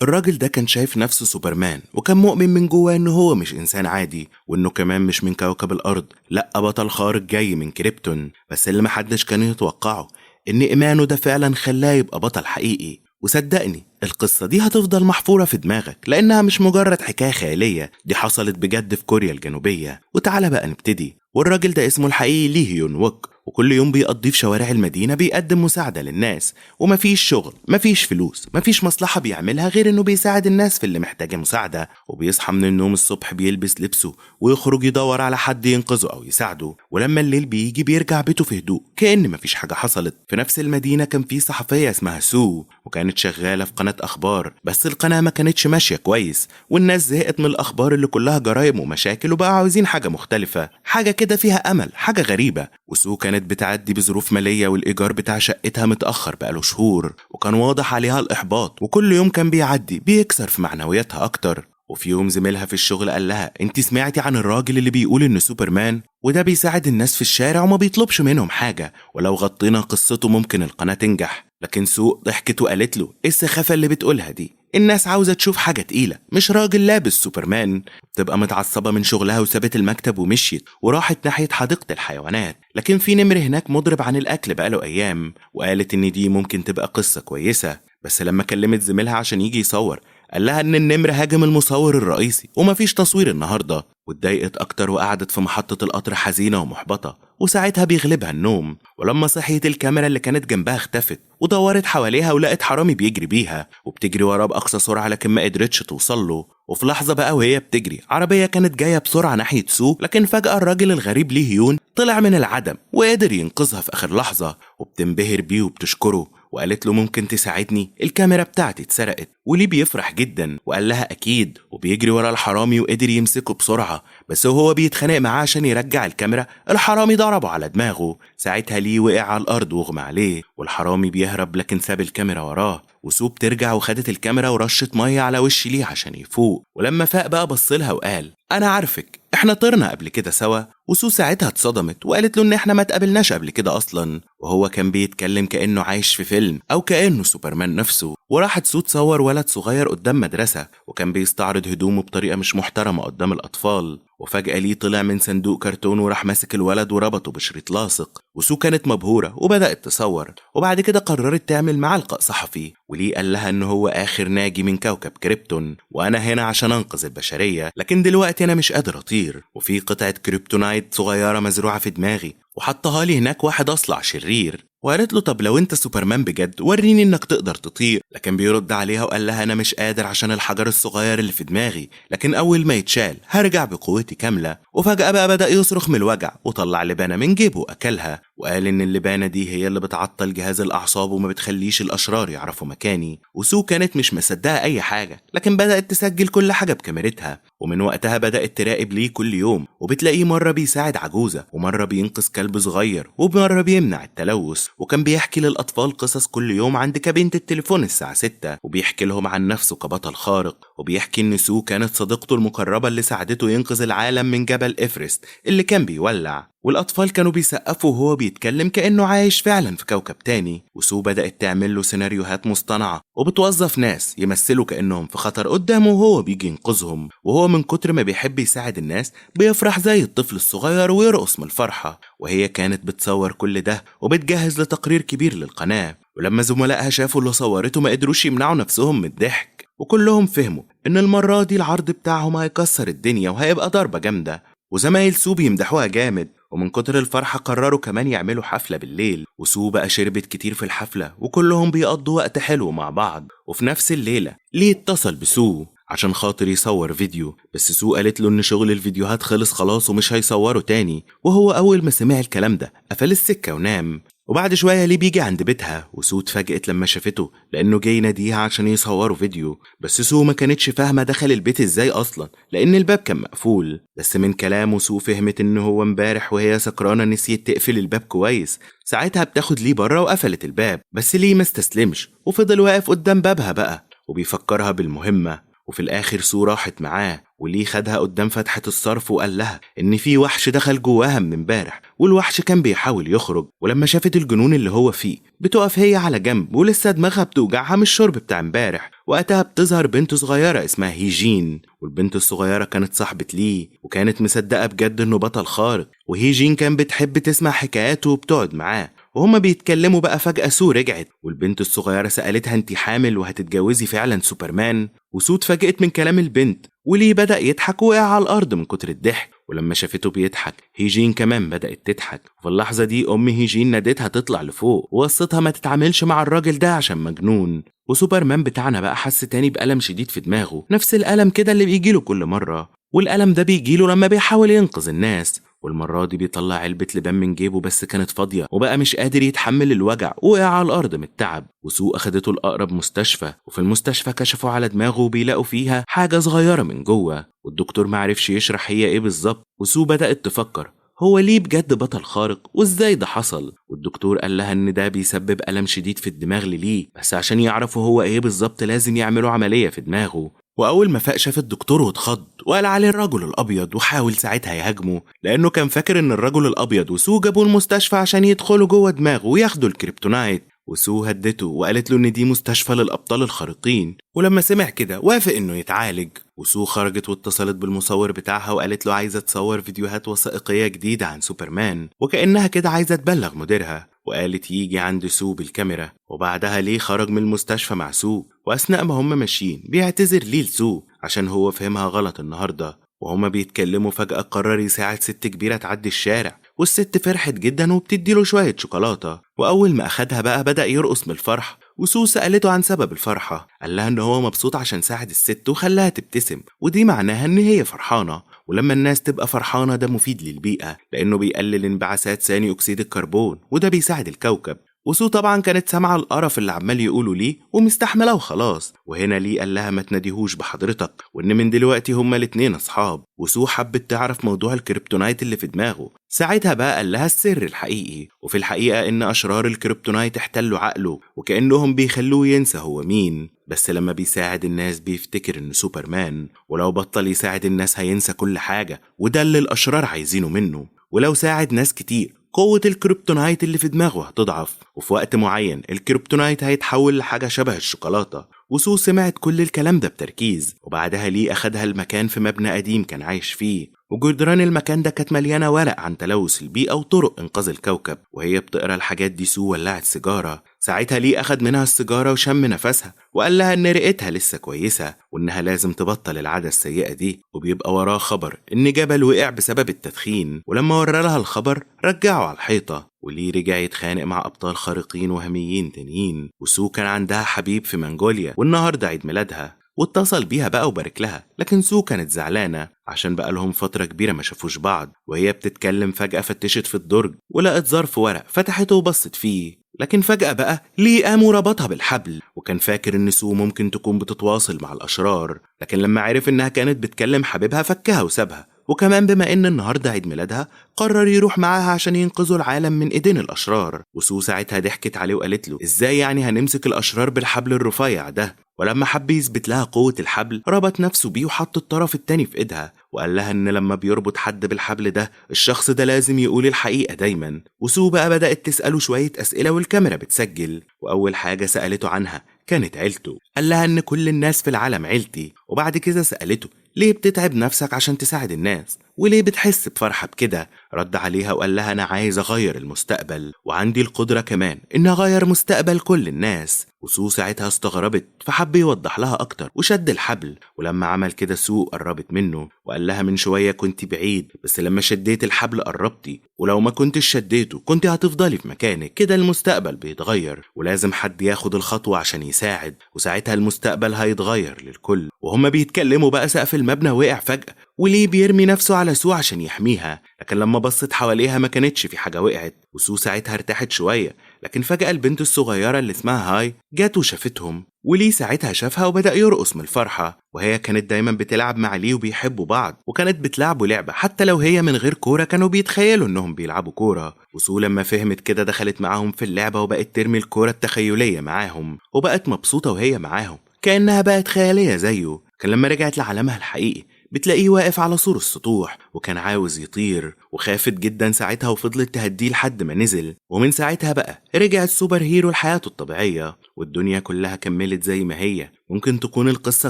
الراجل ده كان شايف نفسه سوبرمان، وكان مؤمن من جواه انه هو مش انسان عادي، وانه كمان مش من كوكب الارض، لا بطل خارق جاي من كريبتون. بس اللي محدش كان يتوقعه ان ايمانه ده فعلا خلاه يبقى بطل حقيقي. وصدقني القصة دي هتفضل محفورة في دماغك، لانها مش مجرد حكاية خيالية، دي حصلت بجد في كوريا الجنوبية. وتعالى بقى نبتدي. والراجل ده اسمه الحقيقي لي هيون ووك، وكل يوم بيقضي في شوارع المدينة بيقدم مساعدة للناس. ومفيش شغل، مفيش فلوس، مفيش مصلحة بيعملها غير انه بيساعد الناس في اللي محتاجة مساعدة. وبيصحى من النوم الصبح بيلبس لبسه ويخرج يدور على حد ينقذه او يساعده، ولما الليل بيجي بيرجع بيته في هدوء كأن مفيش حاجة حصلت. في نفس المدينة كان في صحفية اسمها سو، وكانت شغالة في قناة اخبار، بس القناة ما كانتش ماشية كويس، والناس زهقت من الاخبار اللي كلها جرايم ومشاكل، وبقى عاوزين حاجة مختلفة، حاجة كده فيها امل، حاجة غريبة. وسو كانت بتعدي بظروف مالية، والإيجار بتاع شقتها متأخر بقاله شهور، وكان واضح عليها الإحباط، وكل يوم كان بيعدي بيكسر في معنوياتها أكتر. وفي يوم زميلها في الشغل قال لها: انت سمعتي عن الراجل اللي بيقول انه سوبرمان؟ وده بيساعد الناس في الشارع وما بيطلبش منهم حاجة، ولو غطينا قصته ممكن القناة تنجح. لكن سوق ضحكت وقالت له: ايه السخافة اللي بتقولها دي؟ الناس عاوزة تشوف حاجة تقيلة، مش راجل لابس سوبرمان. تبقى متعصبة من شغلها وسابت المكتب ومشيت وراحت ناحية حديقة الحيوانات. لكن في نمر هناك مضرب عن الأكل بقاله أيام، وقالت إن دي ممكن تبقى قصة كويسة. بس لما كلمت زميلها عشان يجي يصور، قال لها إن النمر هاجم المصور الرئيسي ومفيش تصوير النهاردة. واتضايقت أكتر وقعدت في محطة القطر حزينة ومحبطة، وساعتها بيغلبها النوم. ولما صحيت الكاميرا اللي كانت جنبها اختفت، ودورت حواليها ولقت حرامي بيجري بيها وبتجري وراه بأقصى سرعة، لكن ما قدرتش توصل له. وفي لحظة بقى وهي بتجري، عربية كانت جاية بسرعة ناحية سو، لكن فجأة الراجل الغريب ليه هيون طلع من العدم وقدر ينقذها في آخر لحظة. وبتنبهر بيه وبتشكره، وقالت له: ممكن تساعدني؟ الكاميرا بتاعتي اتسرقت. وليه بيفرح جدا وقال لها أكيد، وبيجري ورا الحرامي وقدر يمسكه بسرعة. بس وهو بيتخانق معاه عشان يرجع الكاميرا، الحرامي ضربه على دماغه. ساعتها ليه وقع على الأرض واغمى عليه، والحرامي بيهرب لكن ساب الكاميرا وراه. وسو بترجع وخدت الكاميرا ورشت مية على وش ليه عشان يفوق. ولما فاق بقى بصلها وقال: أنا عارفك، احنا طرنا قبل كده سوا. وسو ساعتها اتصدمت وقالت له ان احنا ما تقابلناش قبل كده اصلا، وهو كان بيتكلم كأنه عايش في فيلم او كأنه سوبرمان نفسه. وراحت سو تصور ولد صغير قدام مدرسة، وكان بيستعرض هدومه بطريقة مش محترمة قدام الأطفال. وفجأة ليه طلع من صندوق كرتون وراح ماسك الولد وربطه بشريط لاصق. وسو كانت مبهورة وبدأت تصور، وبعد كده قررت تعمل معاه لقاء صحفي. وليه قال لها ان هو آخر ناجي من كوكب كريبتون، وانا هنا عشان انقذ البشرية، لكن دلوقتي انا مش قادر اطير، وفي قطعة كريبتونايت صغيرة مزروعة في دماغي، وحطها لي هناك واحد اصلع شرير. وقالت له: طب لو انت سوبرمان بجد وريني انك تقدر تطير. لكن بيرد عليها وقال لها: انا مش قادر عشان الحجر الصغير اللي في دماغي، لكن اول ما يتشال هرجع بقوتي كاملة. وفجأة بقى بدأ يصرخ من الوجع، وطلع لبانة من جيبه واكلها، وقال ان اللبانة دي هي اللي بتعطل جهاز الاعصاب وما بتخليش الاشرار يعرفوا مكاني. وسو كانت مش مصدقة اي حاجة، لكن بدأت تسجل كل حاجة بكاميرتها. ومن وقتها بدأت تراقب ليه كل يوم، وبتلاقيه مرة بيساعد عجوزة، ومرة بينقذ كلب صغير، ومرة بيمنع التلوث. وكان بيحكي للأطفال قصص كل يوم عند كابينة التليفون الساعة 6، وبيحكي لهم عن نفسه كبطل خارق. وبيحكي إن سو كانت صديقته المقربة اللي ساعدته ينقذ العالم من جبل إفرست اللي كان بيولع. والأطفال كانوا بيسقفوا وهو بيتكلم كأنه عايش فعلا في كوكب تاني. وسو بدأت تعمل له سيناريوهات مصطنعة، وبتوظف ناس يمثلوا كأنهم في خطر قدامه وهو بيجي ينقذهم. وهو من كتر ما بيحب يساعد الناس بيفرح زي الطفل الصغير ويرقص من الفرحة. وهي كانت بتصور كل ده وبتجهز لتقرير كبير للقناة. ولما زملائها شافوا اللي صورته ما قدروش يمنعوا نفسهم من الضحك، وكلهم فهموا إن المرة دي العرض بتاعهم هيكسر الدنيا وهيبقى ضربة جامدة. وزمايل سو بيمدحوها جامد، ومن كتر الفرحة قرروا كمان يعملوا حفلة بالليل. وسو بقى شربت كتير في الحفلة، وكلهم بيقضوا وقت حلو مع بعض. وفي نفس الليلة ليه اتصل بسو عشان خاطر يصور فيديو، بس سو قالت له ان شغل الفيديوهات خلص خلاص ومش هيصوره تاني. وهو اول ما سمع الكلام ده قفل السكة ونام. وبعد شوية ليه بيجي عند بيتها، وسو اتفاجئت لما شافته لانه جاي يناديها عشان يصوروا فيديو. بس سو ما كانتش فاهمة دخل البيت ازاي اصلا، لان الباب كان مقفول. بس من كلامه سو فهمت انه هو امبارح وهي سكرانة نسيت تقفل الباب كويس. ساعتها بتاخد ليه بره وقفلت الباب، بس ليه ما استسلمش وفضل واقف قدام بابها بقى وبيفكرها بالمهمة. وفي الآخر سو راحت معاه، وليه خدها قدام فتحة الصرف وقال لها إن في وحش دخل جواها من امبارح، والوحش كان بيحاول يخرج. ولما شافت الجنون اللي هو فيه بتقف هي على جنب ولسه دماغها بتوجعها من الشرب بتاع امبارح. وقتها بتظهر بنت صغيرة اسمها هيجين، والبنت الصغيرة كانت صاحبة ليه وكانت مصدقة بجد إنه بطل خارق، وهيجين كان بتحب تسمع حكاياته وبتقعد معاه. وهما بيتكلموا بقى فجأة سو رجعت، والبنت الصغيرة سألتها انتي حامل وهتتجوزي فعلا سوبرمان؟ وسو اتفاجئت من كلام البنت، وليه بدأ يضحك وقع على الأرض من كتر الضحك. ولما شافته بيضحك هيجين كمان بدأت تضحك. وفي اللحظة دي أم هيجين نادتها تطلع لفوق ووصتها ما تتعاملش مع الراجل ده عشان مجنون. وسوبرمان بتاعنا بقى حس تاني بألم شديد في دماغه، نفس الألم كده اللي بيجيله كل مرة، والألم ده بيجيله لما بيحاول ينقذ الناس. والمرة دي بيطلع علبة لبان من جيبه بس كانت فاضية، وبقى مش قادر يتحمل الوجع وقع على الأرض من التعب. وسو أخدته لأقرب مستشفى، وفي المستشفى كشفوا على دماغه وبيلاقوا فيها حاجة صغيرة من جوه، والدكتور معرفش يشرح هي ايه بالظبط. وسو بدأت تفكر هو ليه بجد بطل خارق وازاي ده حصل. والدكتور قال لها ان ده بيسبب ألم شديد في الدماغ ليه، بس عشان يعرفوا هو ايه بالظبط لازم يعملوا عملية في دماغه. وأول ما فاق شاف الدكتور واتخض وقال عليه الرجل الأبيض، وحاول ساعتها يهاجمه لأنه كان فاكر إن الرجل الأبيض وسو جابوه المستشفى عشان يدخلوا جوه دماغه وياخدوا الكريبتونايت. وسو هدته وقالت له إن دي مستشفى للأبطال الخارقين، ولما سمع كده وافق إنه يتعالج. وسو خرجت واتصلت بالمصور بتاعها وقالت له عايزة تصور فيديوهات وثائقية جديدة عن سوبرمان، وكأنها كده عايزة تبلغ مديرها. وقالت يجي عند سو بالكاميرا. وبعدها ليه خرج من المستشفى مع سو، وأثناء ما هم ماشيين بيعتذر ليه لسو عشان هو فهمها غلط النهاردة. وهما بيتكلموا فجأة قرر يساعد ست كبيرة تعدي الشارع، والست فرحت جدا وبتديله شوية شوكولاتة. وأول ما أخدها بقى بدأ يرقص من الفرح. وسو سألته عن سبب الفرحة، قال لها إن هو مبسوط عشان ساعد الست وخلاها تبتسم، ودي معناها إن هي فرحانة. ولما الناس تبقى فرحانة ده مفيد للبيئة لأنه بيقلل انبعاثات ثاني أكسيد الكربون، وده بيساعد الكوكب. وسو طبعا كانت سامعة القرف اللي عمال يقولوا ليه ومستحملة وخلاص. وهنا ليه قال لها ما تناديهوش بحضرتك، وإن من دلوقتي هما الاتنين أصحاب. وسو حبت تعرف موضوع الكريبتونايت اللي في دماغه. ساعتها بقى قال لها السر الحقيقي، وفي الحقيقة إن أشرار الكريبتونايت احتلوا عقله وكأنهم بيخلوه ينسى هو مين. بس لما بيساعد الناس بيفتكر إنه سوبرمان، ولو بطل يساعد الناس هينسى كل حاجة، وده اللي الأشرار عايزينه منه. ولو ساعد ناس كتير قوة الكريبتونايت اللي في دماغه هتضعف، وفي وقت معين الكريبتونايت هيتحول لحاجة شبه الشوكولاتة. وسو سمعت كل الكلام ده بتركيز، وبعدها ليه أخدها المكان في مبنى قديم كان عايش فيه، وجدران المكان ده كانت مليانة ورق عن تلوث البيئة وطرق إنقاذ الكوكب. وهي بتقرا الحاجات دي سو ولعت سيجارة. ساعتها ليه أخد منها السيجارة وشم نفسها وقال لها إن رئتها لسه كويسة وإنها لازم تبطل العادة السيئة دي. وبيبقى وراه خبر إن جبل وقع بسبب التدخين، ولما ورى لها الخبر رجعه على الحيطة. وليه رجع يتخانق مع أبطال خارقين وهميين تانيين. وسو كان عندها حبيب في منغوليا والنهاردة عيد ميلادها، واتصل بيها بقى وبارك لها. لكن سو كانت زعلانة عشان بقى لهم فترة كبيرة ما شافوش بعض. وهي بتتكلم فجأة فتشت في الدرج ولقت ظرف ورق، فتحته وبصت فيه. لكن فجأة بقى ليه قام وربطها بالحبل، وكان فاكر إن سو ممكن تكون بتتواصل مع الأشرار. لكن لما عرف إنها كانت بتكلم حبيبها فكها وسابها. وكمان بما إن النهاردة عيد ميلادها قرر يروح معاها عشان ينقذوا العالم من إيدين الأشرار. وسو ساعتها ضحكت عليه وقالت له إزاي يعني هنمسك الأشرار بالحبل الرفيع ده؟ ولما حب يثبت لها قوة الحبل ربط نفسه بيه وحط الطرف التاني في إيدها، وقال لها إن لما بيربط حد بالحبل ده الشخص ده لازم يقول الحقيقة دايما. وسو بقى بدأت تسأله شوية أسئلة والكاميرا بتسجل. وأول حاجة سألته عنها كانت عيلته، قال لها إن كل الناس في العالم عيلتي. وبعد كده سألته ليه بتتعب نفسك عشان تساعد الناس، وليه بتحس بفرحة بكده؟ رد عليها وقال لها أنا عايز أغير المستقبل، وعندي القدرة كمان إن أغير مستقبل كل الناس. وسو ساعتها استغربت فحب يوضح لها أكتر وشد الحبل. ولما عمل كده سو قربت منه وقال لها من شوية كنت بعيد، بس لما شديت الحبل قربتي، ولو ما كنتش شديته كنت هتفضلي في مكانك. كده المستقبل بيتغير ولازم حد ياخد الخطوة عشان يساعد، وساعتها المستقبل هيتغير للكل. وهما بيتكلموا بقى سقف المبنى وقع فجأة، وليه بيرمي نفسه على سو عشان يحميها. لكن لما بصت حواليها ما كانتش في حاجة وقعت، وسو ساعتها ارتاحت شوية. لكن فجأة البنت الصغيرة اللي اسمها هاي جات وشافتهم، وليه ساعتها شافها وبدأ يرقص من الفرحة. وهي كانت دايما بتلعب مع ليه وبيحبوا بعض، وكانت بتلعبوا لعبة حتى لو هي من غير كورة كانوا بيتخيلوا انهم بيلعبوا كورة. وسو لما فهمت كده دخلت معاهم في اللعبة وبقت ترمي الكورة التخيلية معاهم، وبقت مبسوطة وهي معاهم كأنها بقت خيالية زيه. كان لما رجعت لعالمها الحقيقي بتلاقيه واقف على سور السطوح وكان عاوز يطير، وخافت جدا ساعتها وفضلت تهديه لحد ما نزل. ومن ساعتها بقى رجع السوبر هيرو لحياته الطبيعية والدنيا كلها كملت زي ما هي. ممكن تكون القصة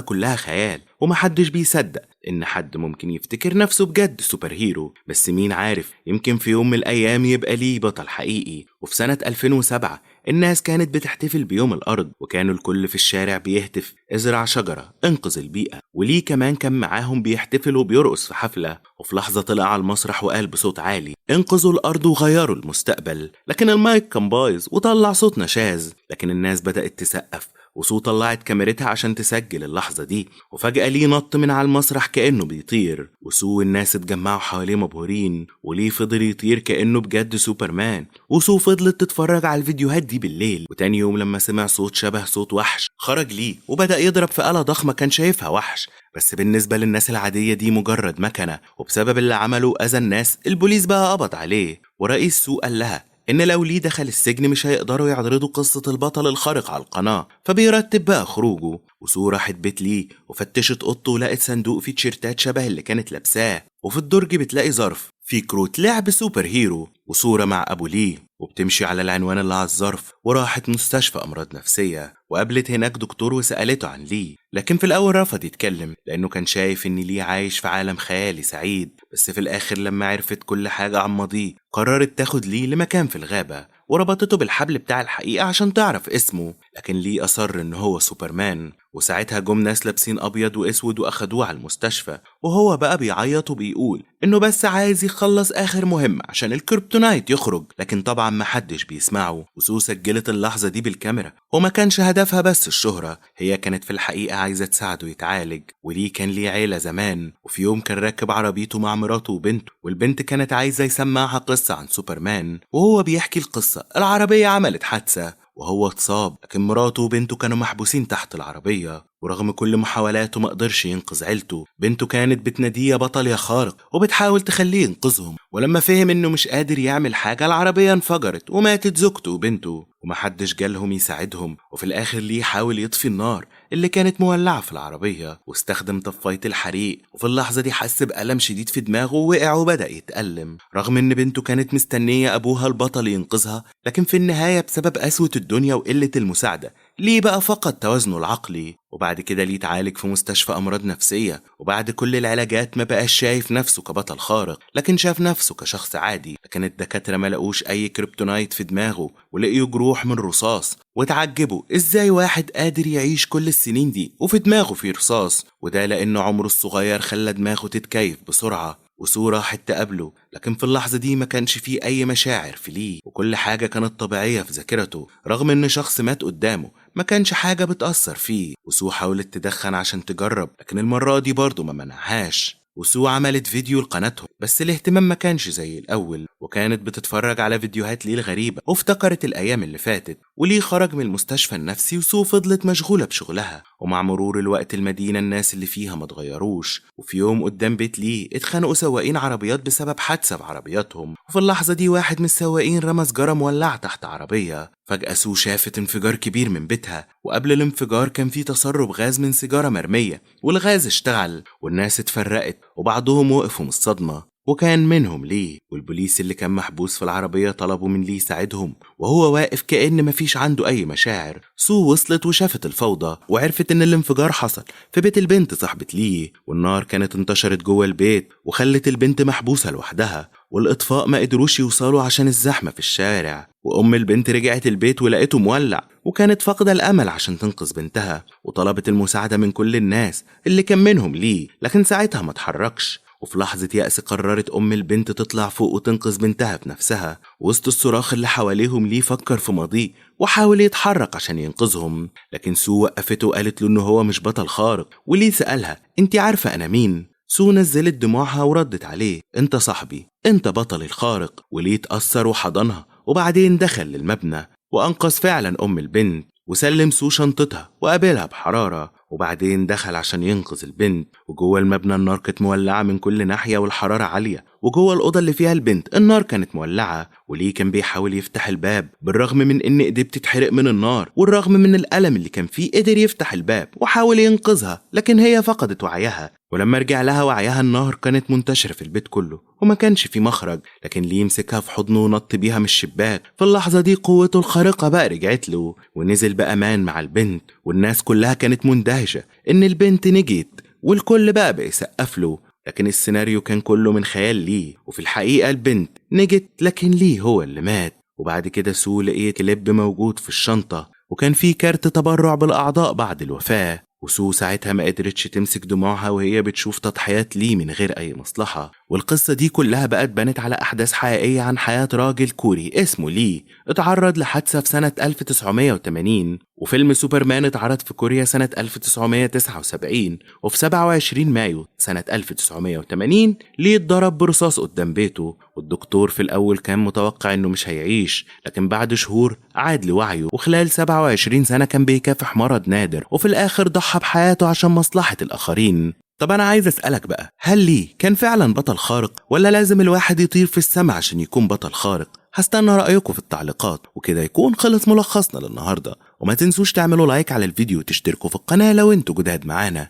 كلها خيال ومحدش بيصدق إن حد ممكن يفتكر نفسه بجد سوبر هيرو، بس مين عارف يمكن في يوم من الأيام يبقى ليه بطل حقيقي. وفي سنة 2007 الناس كانت بتحتفل بيوم الأرض، وكانوا الكل في الشارع بيهتف ازرع شجرة انقذ البيئة، وليه كمان كان معاهم بيحتفل وبيرقص في حفلة. وفي لحظة طلع على المسرح وقال بصوت عالي انقذوا الأرض وغيروا المستقبل، لكن المايك كان بايظ وطلع صوت نشاز. لكن الناس بدأت تسقف وسو طلعت كاميرتها عشان تسجل اللحظة دي، وفجأة ليه نط من على المسرح كأنه بيطير، وسو والناس اتجمعوا حواليه مبهورين، وليه فضل يطير كأنه بجد سوبرمان. وسو فضلت تتفرج على الفيديوهات دي بالليل، وتاني يوم لما سمع صوت شبه صوت وحش خرج ليه وبدأ يضرب في آلة ضخمة كان شايفها وحش، بس بالنسبة للناس العادية دي مجرد مكنة، وبسبب اللي عمله أذى الناس البوليس بقى قبض عليه. ورئيس سو قال لها إن لو ليه دخل السجن مش هيقدروا يعرضوا قصة البطل الخارق على القناة، فبيرتب بقى خروجه. وسو راحت بيت ليه وفتشت أوضته ولقت صندوق فيه تيشيرتات شبه اللي كانت لابساه، وفي الدرج بتلاقي ظرف فيه كروت لعب سوبر هيرو وصورة مع أبو ليه، وبتمشي على العنوان اللي على الظرف. وراحت مستشفى أمراض نفسية وقابلت هناك دكتور وسألته عن ليه، لكن في الأول رفض يتكلم لأنه كان شايف إن ليه عايش في عالم خيالي سعيد. بس في الآخر لما عرفت كل حاجة عن ماضيه قررت تاخد ليه لمكان في الغابة وربطته بالحبل بتاع الحقيقة عشان تعرف اسمه، لكن ليه أصر إن هو سوبرمان. وساعتها جم ناس لابسين أبيض وأسود وأخدوه على المستشفى، وهو بقى بيعيط وبيقول إنه بس عايز يخلص آخر مهمة عشان الكريبتونايت يخرج، لكن طبعا محدش بيسمعه. وسو سجلت اللحظة دي بالكاميرا، وما كانش هدفها بس الشهرة، هي كانت في الحقيقة عايزة تساعده يتعالج. وليه كان ليه عيلة زمان، وفي يوم كان راكب عربيته مع مراته وبنته، والبنت كانت عايزة يسمعها قصة عن سوبرمان. وهو بيحكي القصة العربية عملت حادثة وهو اتصاب، لكن مراته وبنته كانوا محبوسين تحت العربية، ورغم كل محاولاته ما قدرش ينقذ عيلته. بنته كانت بتناديه يا بطل يا خارق وبتحاول تخليه ينقذهم، ولما فهم انه مش قادر يعمل حاجة العربية انفجرت وماتت زوجته وبنته، ومحدش جالهم يساعدهم. وفي الاخر ليه حاول يطفي النار اللي كانت مولعة في العربية واستخدم طفاية الحريق، وفي اللحظة دي حس بألم شديد في دماغه ووقع وبدأ يتألم، رغم ان بنته كانت مستنية ابوها البطل ينقذها. لكن في النهاية بسبب قسوة الدنيا وقلة المساعدة ليه بقى فقد توازنه العقلي، وبعد كده ليه اتعالج في مستشفى أمراض نفسية. وبعد كل العلاجات ما بقاش شايف نفسه كبطل خارق، لكن شاف نفسه كشخص عادي. لكن الدكاترة ما لقوش أي كريبتونايت في دماغه ولقيوا جروح من رصاص، وتعجبوا إزاي واحد قادر يعيش كل السنين دي وفي دماغه في رصاص، وده لأنه عمره الصغير خلى دماغه تتكيف بسرعة. وسو راحت تقابله، لكن في اللحظة دي ما كانش فيه أي مشاعر في ليه، وكل حاجة كانت طبيعية في ذاكرته، رغم إن شخص مات قدامه ما كانش حاجة بتأثر فيه. وسو حاولت تدخن عشان تجرب، لكن المرة دي برضه ما منعهاش. وسو عملت فيديو لقناتهم، بس الاهتمام ما كانش زي الأول، وكانت بتتفرج على فيديوهات ليه الغريبة وافتكرت الأيام اللي فاتت. وليه خرج من المستشفى النفسي وسو فضلت مشغولة بشغلها، ومع مرور الوقت المدينة الناس اللي فيها ما اتغيروش. وفي يوم قدام بيت ليه اتخانقوا سواقين عربيات بسبب حادثة بعربياتهم، وفي اللحظة دي واحد من السواقين رمى سجارة مولعة تحت عربية. فجأة سو شافت انفجار كبير من بيتها، وقبل الانفجار كان في تسرب غاز من سيجارة مرمية، والغاز اشتغل والناس اتفرقت وبعضهم وقفوا من الصدمة، وكان منهم ليه. والبوليس اللي كان محبوس في العربية طلبوا من ليه يساعدهم، وهو واقف كأن مفيش عنده أي مشاعر. سو وصلت وشافت الفوضى وعرفت إن الانفجار حصل في بيت البنت صاحبة ليه، والنار كانت انتشرت جوه البيت وخلت البنت محبوسة لوحدها، والإطفاء ما قدروش يوصلوا عشان الزحمة في الشارع. وأم البنت رجعت البيت ولقيته مولع، وكانت فاقدة الأمل عشان تنقذ بنتها، وطلبت المساعدة من كل الناس اللي كان منهم ليه، لكن ساعتها ما اتحركش. وفي لحظة يأس قررت أم البنت تطلع فوق وتنقذ بنتها بنفسها. وسط الصراخ اللي حواليهم ليه فكر في ماضيه وحاول يتحرك عشان ينقذهم، لكن سو وقفته وقالت له إنه هو مش بطل خارق. وليه سألها أنت عارفة أنا مين؟ سو نزلت دموعها وردت عليه أنت صاحبي، أنت بطلي الخارق. وليه اتأثر وحضنها، وبعدين دخل للمبنى وأنقذ فعلا أم البنت، وسلم سو شنطتها وقابلها بحرارة، وبعدين دخل عشان ينقذ البنت. وجوه المبنى النار كانت مولعة من كل ناحية والحرارة عالية، وجوه الأوضة اللي فيها البنت النار كانت مولعة، وليه كان بيحاول يفتح الباب بالرغم من إن إيديه بتتحرق من النار، والرغم من الألم اللي كان فيه قدر يفتح الباب وحاول ينقذها، لكن هي فقدت وعيها. ولما رجع لها وعيها النار كانت منتشرة في البيت كله وما كانش في مخرج، لكن ليه مسكها في حضنه ونط بيها من الشباك. في اللحظة دي قوته الخارقة بقى رجعت له، ونزل بأمان مع البنت، والناس كلها كانت مندهشة إن البنت نجت، والكل بقى يسقف له. لكن السيناريو كان كله من خيال ليه، وفي الحقيقة البنت نجت لكن ليه هو اللي مات. وبعد كده سو لقيت كليب موجود في الشنطة، وكان فيه كارت تبرع بالأعضاء بعد الوفاة. وسو ساعتها ما قدرتش تمسك دموعها وهي بتشوف تضحيات ليه من غير أي مصلحة. والقصة دي كلها بقت بنت على أحداث حقيقية عن حياة راجل كوري اسمه ليه، اتعرض لحادثة في سنة 1980. وفيلم سوبرمان اتعرض في كوريا سنة 1979، وفي 27 مايو سنة 1980 ليه اتضرب برصاص قدام بيته. والدكتور في الأول كان متوقع إنه مش هيعيش، لكن بعد شهور عاد لوعيه، وخلال 27 سنة كان بيكافح مرض نادر، وفي الآخر ضحى بحياته عشان مصلحة الآخرين. طب أنا عايز أسألك بقى، هل ليه كان فعلا بطل خارق، ولا لازم الواحد يطير في السماء عشان يكون بطل خارق؟ هستنى رأيكم في التعليقات. وكده يكون خلص ملخصنا للنهاردة، وما تنسوش تعملوا لايك على الفيديو وتشتركوا في القناة لو انتوا جداد معانا.